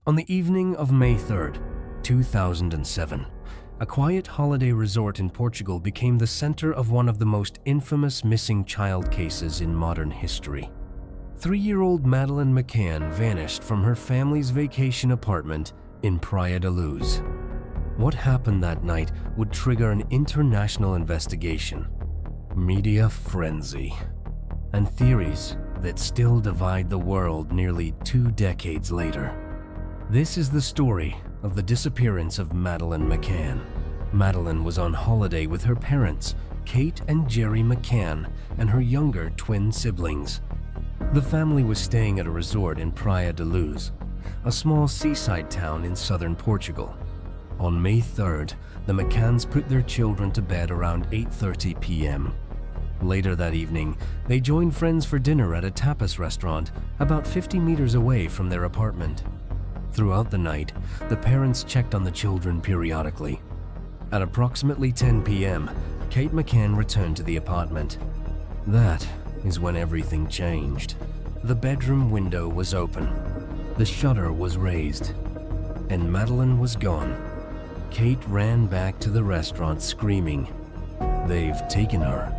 On the evening of May 3rd, 2007, a quiet holiday resort in Portugal became the center of one of the most infamous missing child cases in modern history. 3-year-old Madeleine McCann vanished from her family's vacation apartment in Praia da Luz. What happened that night would trigger an international investigation, media frenzy, and theories that still divide the world nearly 2 decades later. This is the story of the disappearance of Madeleine McCann. Madeleine was on holiday with her parents, Kate and Jerry McCann, and her younger twin siblings. The family was staying at a resort in Praia da Luz, a small seaside town in southern Portugal. On May 3rd, the McCanns put their children to bed around 8:30 p.m. Later that evening, they joined friends for dinner at a tapas restaurant about 50 meters away from their apartment. Throughout the night, the parents checked on the children periodically. At approximately 10 p.m., Kate McCann returned to the apartment. That is when everything changed. The bedroom window was open, the shutter was raised, and Madeleine was gone. Kate ran back to the restaurant screaming, "They've taken her."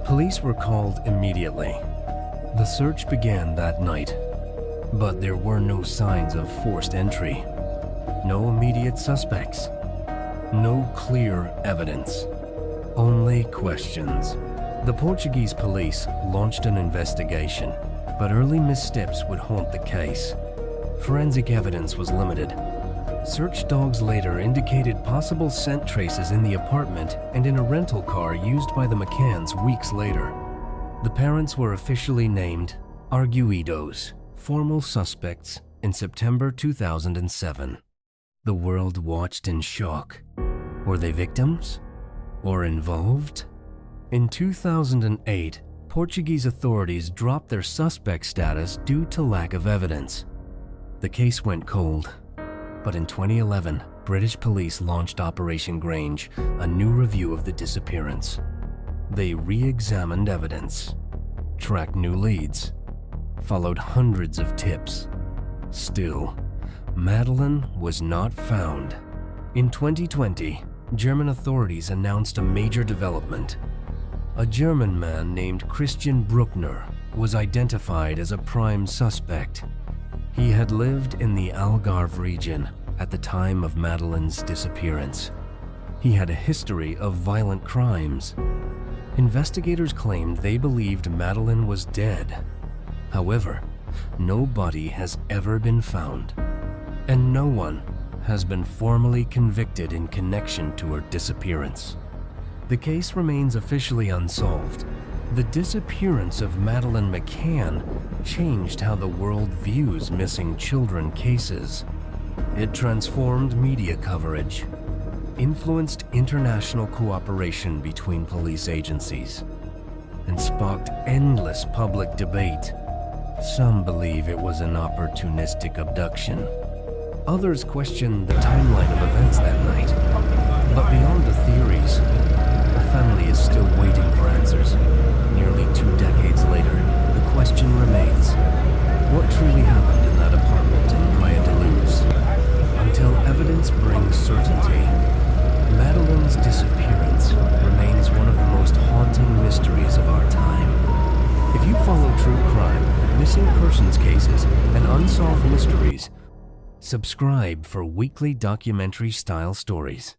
Police were called immediately. The search began that night, but there were no signs of forced entry, no immediate suspects, no clear evidence, only questions. The Portuguese police launched an investigation, but early missteps would haunt the case. Forensic evidence was limited. Search dogs later indicated possible scent traces in the apartment and in a rental car used by the McCanns weeks later. The parents were officially named arguidos, formal suspects, in September 2007. The world watched in shock. Were they victims? Or involved? In 2008, Portuguese authorities dropped their suspect status due to lack of evidence. The case went cold. But in 2011, British police launched Operation Grange, a new review of the disappearance. They re-examined evidence, tracked new leads, followed hundreds of tips. Still, Madeleine was not found. In 2020, German authorities announced a major development. A German man named Christian Bruckner was identified as a prime suspect. He had lived in the Algarve region at the time of Madeleine's disappearance. He had a history of violent crimes. Investigators claimed they believed Madeleine was dead. However, no body has ever been found, and no one has been formally convicted in connection to her disappearance. The case remains officially unsolved. The disappearance of Madeleine McCann changed how the world views missing children cases. It transformed media coverage, influenced international cooperation between police agencies, and sparked endless public debate. Some believe it was an opportunistic abduction. Others question the timeline of events that night. But beyond the theories, the family is still waiting for answers. Nearly 2 decades later, the question remains, what truly happened in that apartment in Praia da Luz? Until evidence brings certainty, Madeleine's disappearance remains one of the most haunting mysteries of our time. If you follow true crime, missing persons cases, and unsolved mysteries, subscribe for weekly documentary-style stories.